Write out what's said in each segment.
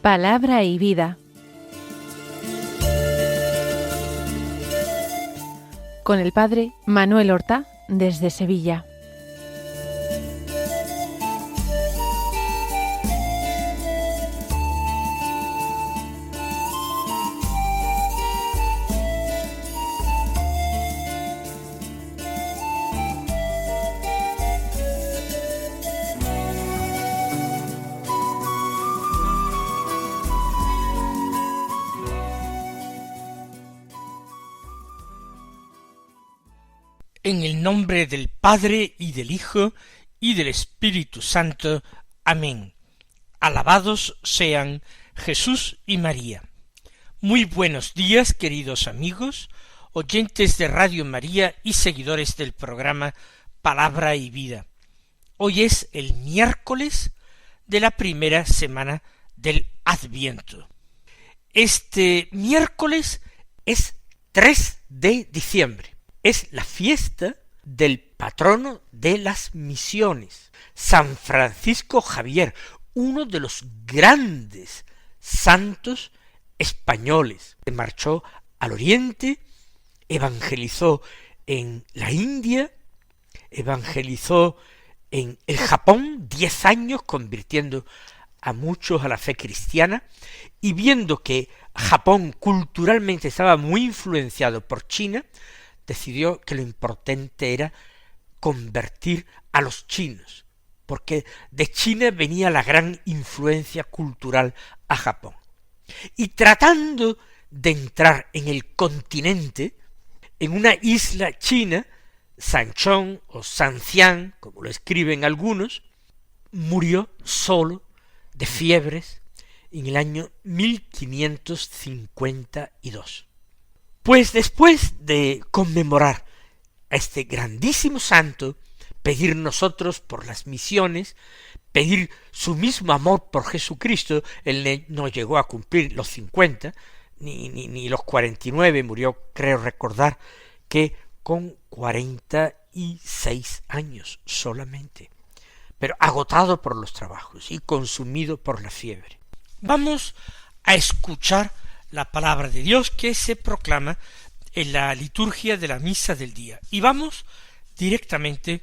Palabra y vida. Con el padre Manuel Horta, desde Sevilla. En el nombre del Padre, y del Hijo, y del Espíritu Santo. Amén. Alabados sean Jesús y María. Muy buenos días, queridos amigos, oyentes de Radio María y seguidores del programa Palabra y Vida. Hoy es el miércoles de la primera semana del Adviento. Este miércoles es 3 de diciembre. Es la fiesta del patrono de las misiones, San Francisco Javier, uno de los grandes santos españoles. Se marchó al Oriente, evangelizó en la India, evangelizó en el Japón 10 años, convirtiendo a muchos a la fe cristiana, y viendo que Japón culturalmente estaba muy influenciado por China, decidió que lo importante era convertir a los chinos, porque de China venía la gran influencia cultural a Japón. Y tratando de entrar en el continente, en una isla china, Sanchón o Sancián, como lo escriben algunos, murió solo de fiebres en el año 1552. Pues después de conmemorar a este grandísimo santo, pedir nosotros por las misiones, pedir su mismo amor por Jesucristo, él no llegó a cumplir los 50, ni los 49, murió, creo recordar, que con 46 años solamente, pero agotado por los trabajos y consumido por la fiebre. Vamos a escuchar la palabra de Dios que se proclama en la liturgia de la misa del día. Y vamos directamente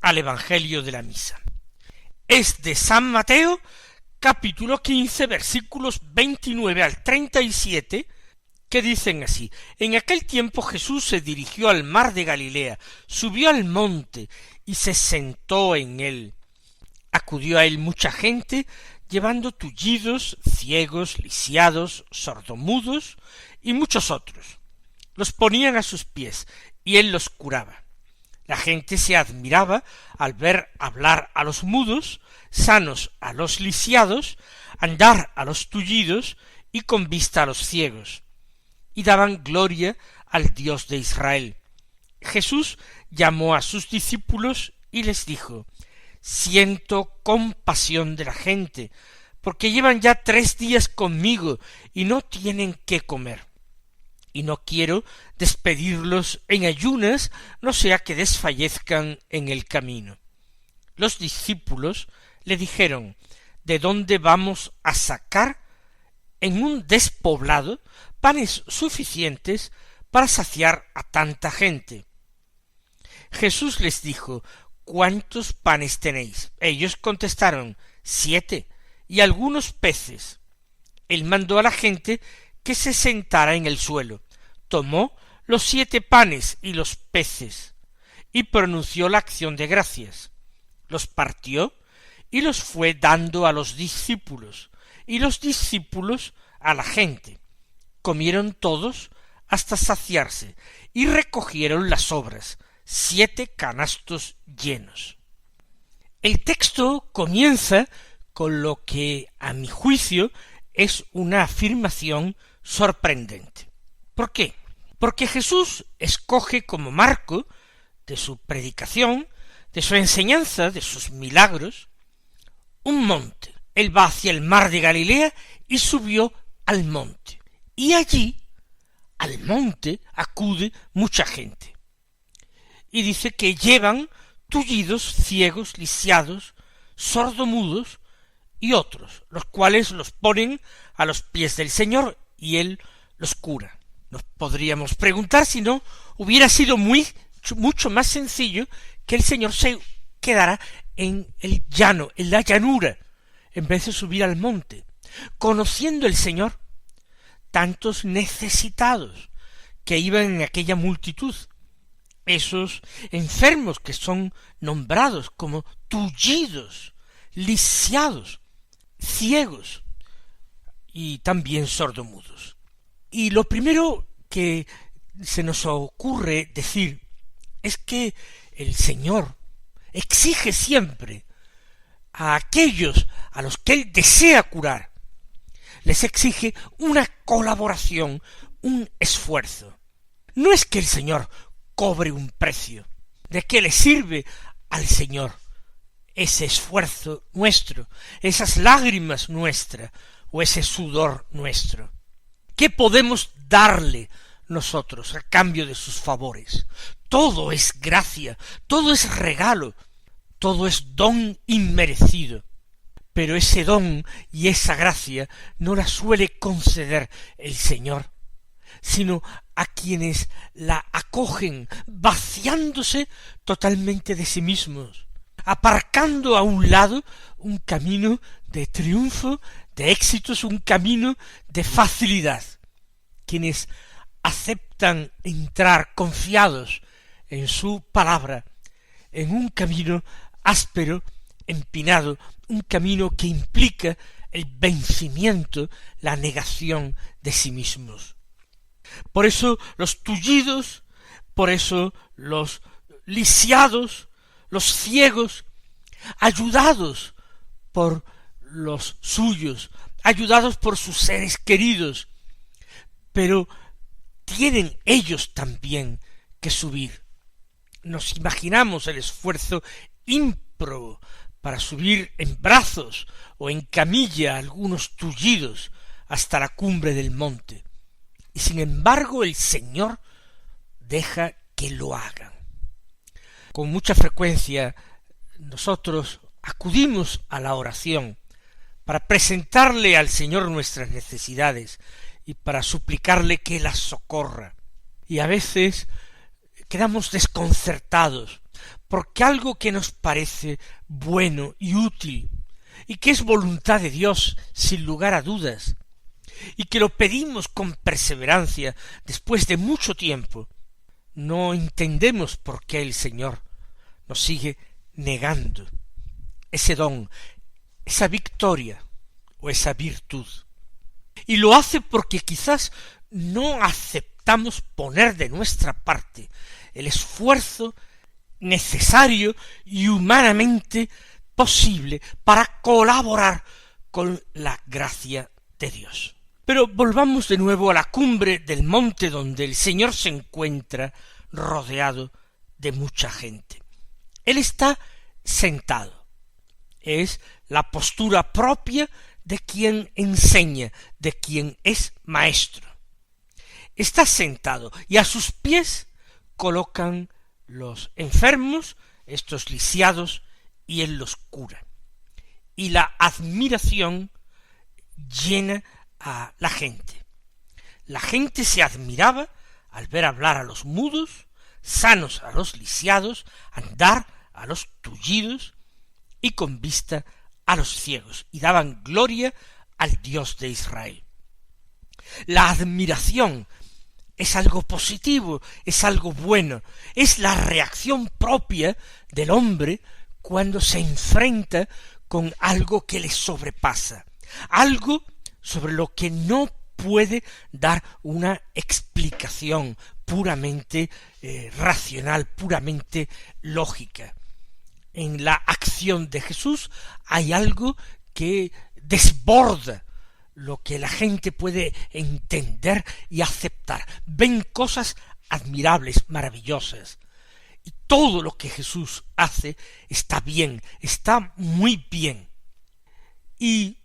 al Evangelio de la misa. Es de San Mateo, capítulo 15, versículos 29 al 37, que dicen así: En aquel tiempo Jesús se dirigió al mar de Galilea, subió al monte y se sentó en él. Acudió a él mucha gente, llevando tullidos, ciegos, lisiados, sordomudos y muchos otros. Los ponían a sus pies, y él los curaba. La gente se admiraba al ver hablar a los mudos, sanos a los lisiados, andar a los tullidos y con vista a los ciegos, y daban gloria al Dios de Israel. Jesús llamó a sus discípulos y les dijo: Siento compasión de la gente, porque llevan ya 3 días conmigo y no tienen qué comer. Y no quiero despedirlos en ayunas, no sea que desfallezcan en el camino. Los discípulos le dijeron: ¿De dónde vamos a sacar en un despoblado panes suficientes para saciar a tanta gente? Jesús les dijo: ¿Cuántos panes tenéis? Ellos contestaron: 7, y algunos peces. Él mandó a la gente que se sentara en el suelo, tomó los 7 panes y los peces, y pronunció la acción de gracias. Los partió y los fue dando a los discípulos, y los discípulos a la gente. Comieron todos hasta saciarse, y recogieron las sobras, 7 canastos llenos. El texto comienza con lo que, a mi juicio, es una afirmación sorprendente. ¿Por qué? Porque Jesús escoge como marco de su predicación, de su enseñanza, de sus milagros, un monte. Él va hacia el mar de Galilea y subió al monte. Y allí, al monte, acude mucha gente. Y dice que llevan tullidos, ciegos, lisiados, sordomudos y otros, los cuales los ponen a los pies del Señor y Él los cura. Nos podríamos preguntar si no hubiera sido mucho más sencillo que el Señor se quedara en el llano, en la llanura, en vez de subir al monte, conociendo el Señor tantos necesitados que iban en aquella multitud, esos enfermos que son nombrados como tullidos, lisiados, ciegos y también sordomudos. Y lo primero que se nos ocurre decir es que el Señor exige siempre a aquellos a los que Él desea curar, les exige una colaboración, un esfuerzo. No es que el Señor cobre un precio. ¿De qué le sirve al Señor ese esfuerzo nuestro, esas lágrimas nuestras o ese sudor nuestro? ¿Qué podemos darle nosotros a cambio de sus favores? Todo es gracia, todo es regalo, todo es don inmerecido. Pero ese don y esa gracia no la suele conceder el Señor, sino a quienes la acogen vaciándose totalmente de sí mismos, aparcando a un lado un camino de triunfo, de éxitos, un camino de facilidad. Quienes aceptan entrar confiados en su palabra, en un camino áspero, empinado, un camino que implica el vencimiento, la negación de sí mismos. Por eso los tullidos, por eso los lisiados, los ciegos, ayudados por los suyos, ayudados por sus seres queridos, pero tienen ellos también que subir. Nos imaginamos el esfuerzo ímprobo para subir en brazos o en camilla a algunos tullidos hasta la cumbre del monte. Y sin embargo el Señor deja que lo hagan. Con mucha frecuencia nosotros acudimos a la oración para presentarle al Señor nuestras necesidades y para suplicarle que las socorra. Y a veces quedamos desconcertados porque algo que nos parece bueno y útil, y que es voluntad de Dios sin lugar a dudas, y que lo pedimos con perseverancia después de mucho tiempo, no entendemos por qué el Señor nos sigue negando ese don, esa victoria o esa virtud. Y lo hace porque quizás no aceptamos poner de nuestra parte el esfuerzo necesario y humanamente posible para colaborar con la gracia de Dios. Pero volvamos de nuevo a la cumbre del monte donde el Señor se encuentra rodeado de mucha gente. Él está sentado. Es la postura propia de quien enseña, de quien es maestro. Está sentado y a sus pies colocan los enfermos, estos lisiados, y Él los cura. Y la admiración llena a la gente. La gente se admiraba al ver hablar a los mudos, sanos a los lisiados, andar a los tullidos y con vista a los ciegos, y daban gloria al Dios de Israel. La admiración es algo positivo, es algo bueno, es la reacción propia del hombre cuando se enfrenta con algo que le sobrepasa, algo sobre lo que no puede dar una explicación puramente racional, puramente lógica. En la acción de Jesús hay algo que desborda lo que la gente puede entender y aceptar. Ven cosas admirables, maravillosas. Y todo lo que Jesús hace está bien, está muy bien. Y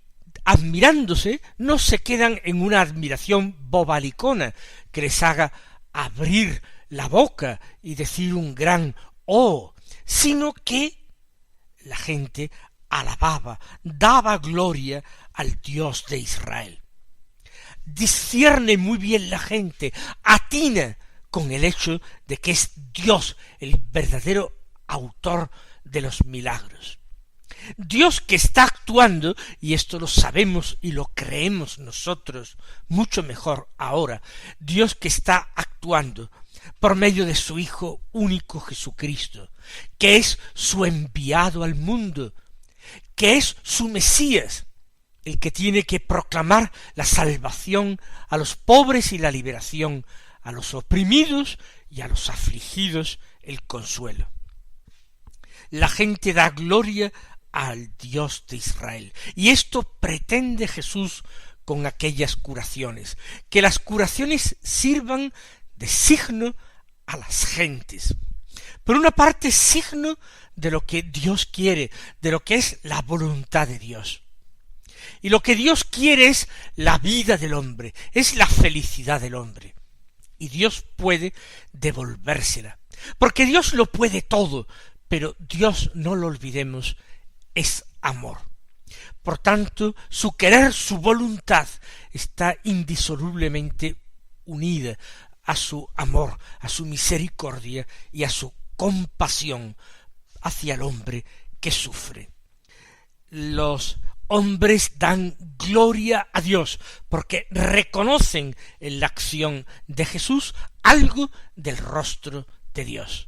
admirándose, no se quedan en una admiración bobalicona que les haga abrir la boca y decir un gran «oh», sino que la gente alababa, daba gloria al Dios de Israel. Discierne muy bien la gente, atina con el hecho de que es Dios el verdadero autor de los milagros. Dios que está actuando, y esto lo sabemos y lo creemos nosotros mucho mejor ahora, Dios que está actuando por medio de su Hijo único Jesucristo, que es su enviado al mundo, que es su Mesías, el que tiene que proclamar la salvación a los pobres y la liberación a los oprimidos y a los afligidos el consuelo. La gente da gloria al Dios de Israel, y esto pretende Jesús con aquellas curaciones, que las curaciones sirvan de signo a las gentes. Por una parte, signo de lo que Dios quiere, de lo que es la voluntad de Dios. Y lo que Dios quiere es la vida del hombre, es la felicidad del hombre. Y Dios puede devolvérsela, porque Dios lo puede todo, pero Dios, no lo olvidemos, es amor. Por tanto, su querer, su voluntad está indisolublemente unida a su amor, a su misericordia y a su compasión hacia el hombre que sufre. Los hombres dan gloria a Dios porque reconocen en la acción de Jesús algo del rostro de Dios.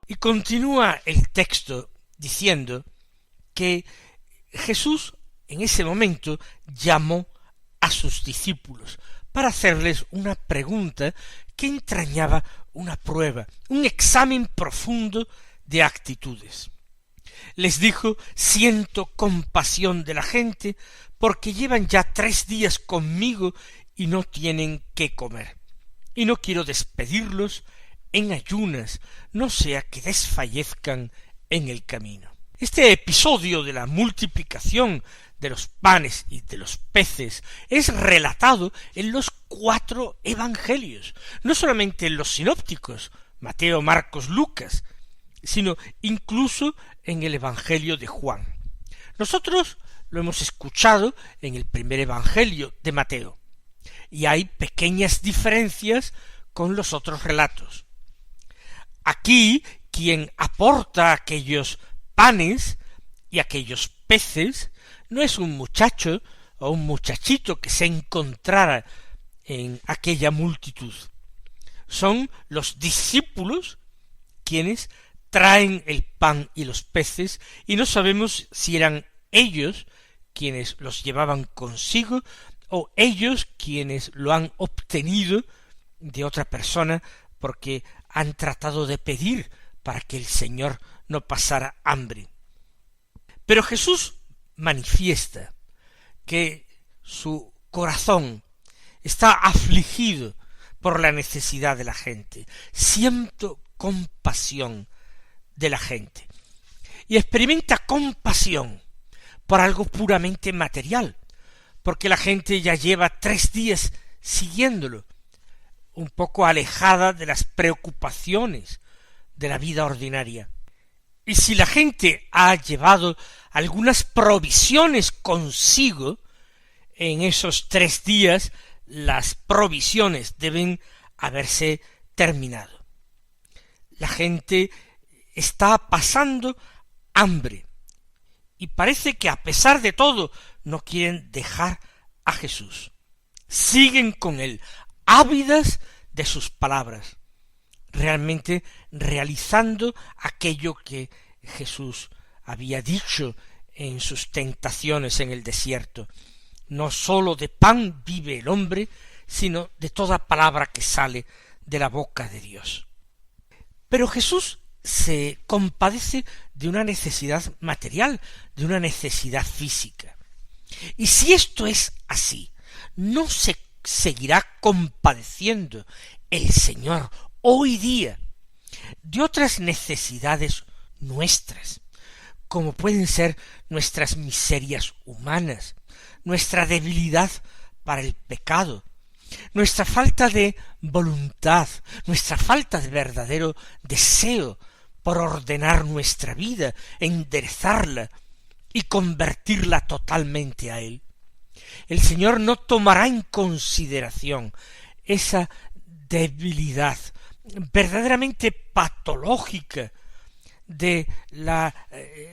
Y continúa el texto diciendo que Jesús en ese momento llamó a sus discípulos para hacerles una pregunta que entrañaba una prueba, un examen profundo de actitudes. Les dijo: siento compasión de la gente porque llevan ya 3 días conmigo y no tienen qué comer, y no quiero despedirlos en ayunas, no sea que desfallezcan en el camino. Este episodio de la multiplicación de los panes y de los peces es relatado en los 4 evangelios, no solamente en los sinópticos, Mateo, Marcos, Lucas, sino incluso en el evangelio de Juan. Nosotros lo hemos escuchado en el primer evangelio de Mateo, y hay pequeñas diferencias con los otros relatos. Aquí, quien aporta aquellos panes y aquellos peces no es un muchacho o un muchachito que se encontrara en aquella multitud. Son los discípulos quienes traen el pan y los peces, y no sabemos si eran ellos quienes los llevaban consigo o ellos quienes lo han obtenido de otra persona porque han tratado de pedir para que el Señor no pasara hambre. Pero Jesús manifiesta que su corazón está afligido por la necesidad de la gente. Siento compasión de la gente. Y experimenta compasión por algo puramente material, porque la gente ya lleva 3 días siguiéndolo, un poco alejada de las preocupaciones de la vida ordinaria. Y si la gente ha llevado algunas provisiones consigo, en esos 3 días las provisiones deben haberse terminado. La gente está pasando hambre. Y parece que a pesar de todo no quieren dejar a Jesús. Siguen con él, ávidas de sus palabras, realmente realizando aquello que Jesús había dicho en sus tentaciones en el desierto. No sólo de pan vive el hombre, sino de toda palabra que sale de la boca de Dios. Pero Jesús se compadece de una necesidad material, de una necesidad física. Y si esto es así, ¿no se seguirá compadeciendo el Señor hoy día de otras necesidades nuestras, como pueden ser nuestras miserias humanas, nuestra debilidad para el pecado, nuestra falta de voluntad, nuestra falta de verdadero deseo por ordenar nuestra vida, enderezarla y convertirla totalmente a Él? El Señor no tomará en consideración esa debilidad verdaderamente patológica de la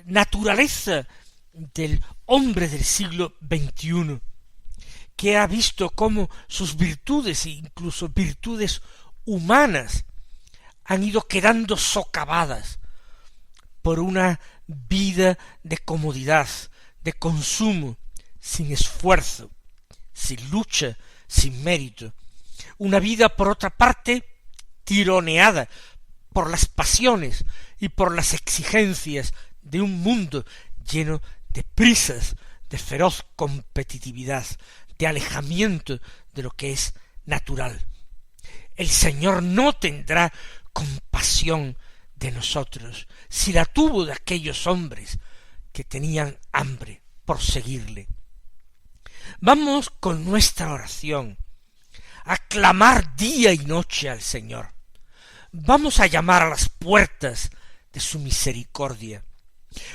naturaleza del hombre del siglo XXI, que ha visto cómo sus virtudes, incluso virtudes humanas, han ido quedando socavadas por una vida de comodidad, de consumo, sin esfuerzo, sin lucha, sin mérito. Una vida, por otra parte, tironeada por las pasiones y por las exigencias de un mundo lleno de prisas, de feroz competitividad, de alejamiento de lo que es natural. El Señor no tendrá compasión de nosotros, si la tuvo de aquellos hombres que tenían hambre por seguirle. Vamos con nuestra oración a clamar día y noche al Señor. Vamos a llamar a las puertas de su misericordia.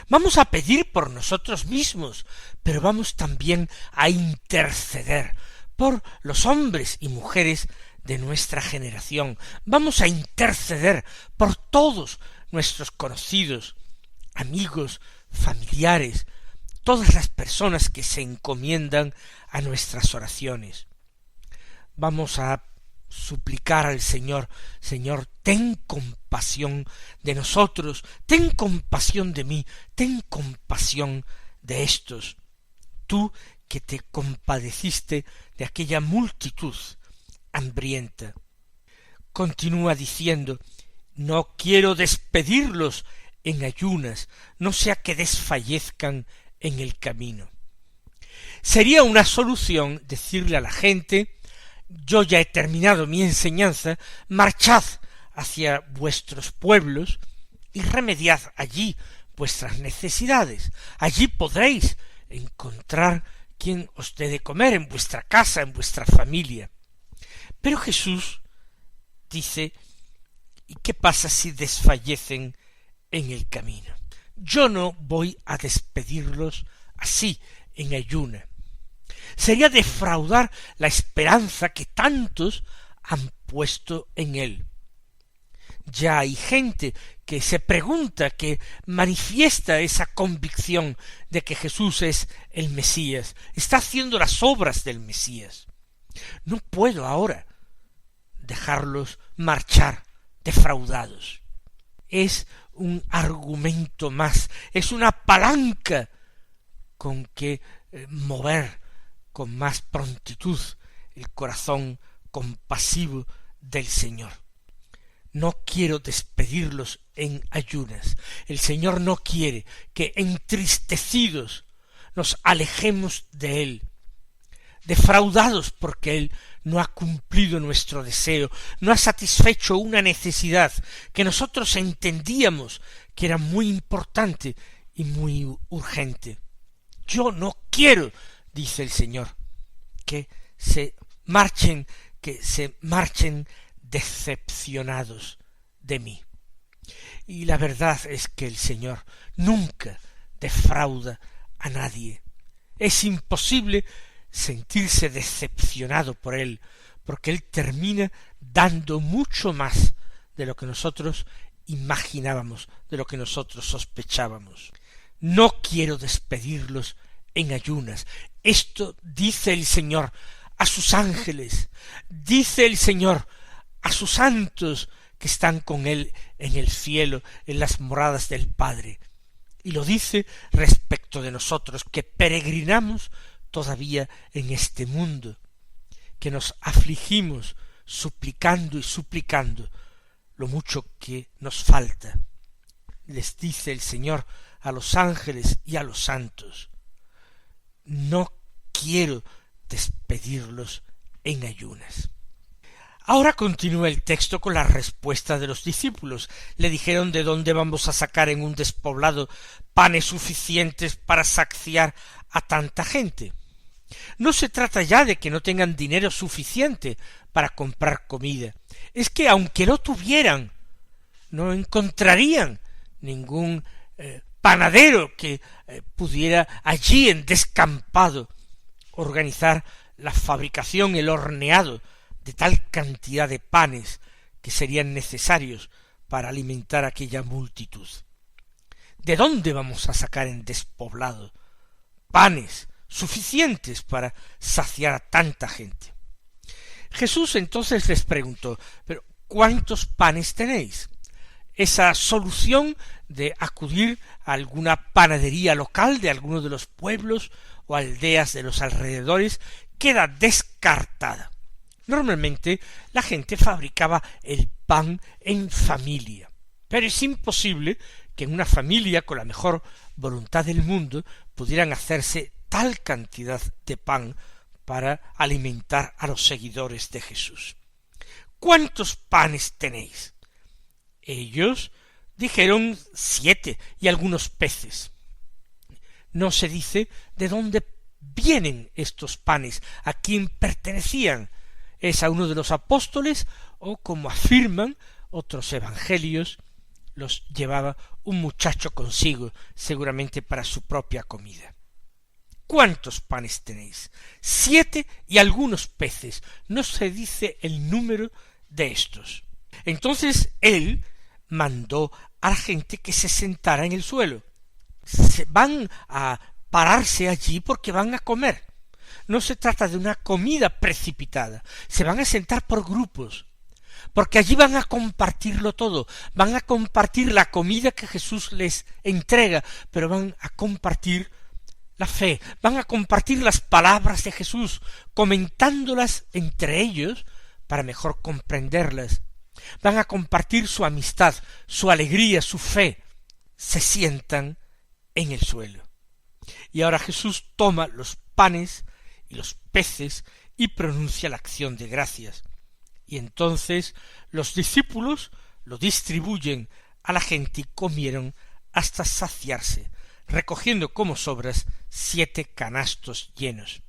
Vamos a pedir por nosotros mismos, pero vamos también a interceder por los hombres y mujeres de nuestra generación. Vamos a interceder por todos nuestros conocidos, amigos, familiares, todas las personas que se encomiendan a nuestras oraciones. Vamos a suplicar al Señor: Señor, ten compasión de nosotros, ten compasión de mí, ten compasión de estos. Tú que te compadeciste de aquella multitud hambrienta. Continúa diciendo: no quiero despedirlos en ayunas, no sea que desfallezcan en el camino. Sería una solución decirle a la gente: yo ya he terminado mi enseñanza, marchad hacia vuestros pueblos y remediad allí vuestras necesidades. Allí podréis encontrar quien os dé de comer en vuestra casa, en vuestra familia. Pero Jesús dice: ¿y qué pasa si desfallecen en el camino? Yo no voy a despedirlos así, en ayuna. Sería defraudar la esperanza que tantos han puesto en él. Ya hay gente que se pregunta, que manifiesta esa convicción de que Jesús es el Mesías, está haciendo las obras del Mesías. No puedo ahora dejarlos marchar defraudados. Es un argumento más, es una palanca con que mover con más prontitud el corazón compasivo del Señor. No quiero despedirlos en ayunas. El Señor no quiere que entristecidos nos alejemos de Él, defraudados porque Él no ha cumplido nuestro deseo, no ha satisfecho una necesidad que nosotros entendíamos que era muy importante y muy urgente. Yo no quiero, dice el Señor, que se marchen decepcionados de mí. Y la verdad es que el Señor nunca defrauda a nadie. Es imposible sentirse decepcionado por Él, porque Él termina dando mucho más de lo que nosotros imaginábamos, de lo que nosotros sospechábamos. no quiero despedirlos en ayunas. Esto dice el Señor a sus ángeles, dice el Señor a sus santos que están con Él en el cielo, en las moradas del Padre. Y lo dice respecto de nosotros, que peregrinamos todavía en este mundo, que nos afligimos suplicando y suplicando lo mucho que nos falta. Les dice el Señor a los ángeles y a los santos, no quiero despedirlos en ayunas. Ahora continúa el texto con la respuesta de los discípulos. Le dijeron: ¿de dónde vamos a sacar en un despoblado panes suficientes para saciar a tanta gente? No se trata ya de que no tengan dinero suficiente para comprar comida. Es que aunque lo tuvieran, no encontrarían ningún panadero que pudiera allí en descampado organizar la fabricación, el horneado de tal cantidad de panes que serían necesarios para alimentar a aquella multitud. ¿De dónde vamos a sacar en despoblado panes suficientes para saciar a tanta gente? Jesús entonces les preguntó: ¿pero cuántos panes tenéis? Esa solución de acudir a alguna panadería local de alguno de los pueblos o aldeas de los alrededores queda descartada. Normalmente la gente fabricaba el pan en familia, pero es imposible que en una familia con la mejor voluntad del mundo pudieran hacerse tal cantidad de pan para alimentar a los seguidores de Jesús. ¿Cuántos panes tenéis? Ellos dijeron 7 y algunos peces. No se dice de dónde vienen estos panes, a quién pertenecían. ¿Es a uno de los apóstoles o, como afirman otros evangelios, los llevaba un muchacho consigo, seguramente para su propia comida? ¿Cuántos panes tenéis? 7 y algunos peces. No se dice el número de estos. Entonces él mandó a la gente que se sentara en el suelo. Van a pararse allí porque van a comer. No se trata de una comida precipitada. Se van a sentar por grupos, porque allí van a compartirlo todo. Van a compartir la comida que Jesús les entrega, pero van a compartir la fe, van a compartir las palabras de Jesús, comentándolas entre ellos para mejor comprenderlas. Van a compartir su amistad, su alegría, su fe. Se sientan en el suelo. Y ahora Jesús toma los panes y los peces y pronuncia la acción de gracias. Y entonces los discípulos lo distribuyen a la gente y comieron hasta saciarse, recogiendo como sobras 7 canastos llenos.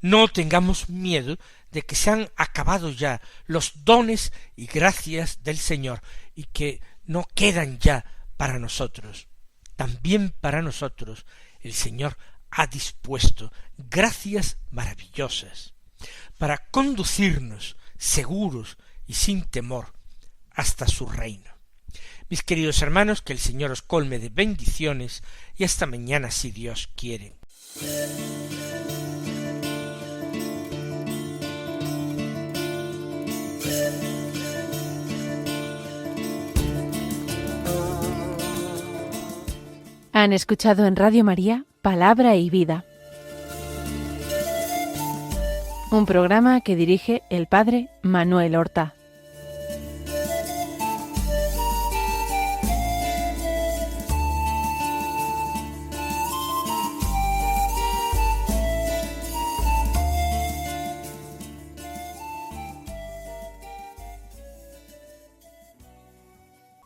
No tengamos miedo de que se han acabado ya los dones y gracias del Señor y que no quedan ya para nosotros. También para nosotros el Señor ha dispuesto gracias maravillosas para conducirnos seguros y sin temor hasta su reino. Mis queridos hermanos, que el Señor os colme de bendiciones y hasta mañana si Dios quiere. Han escuchado en Radio María Palabra y Vida, un programa que dirige el Padre Manuel Horta.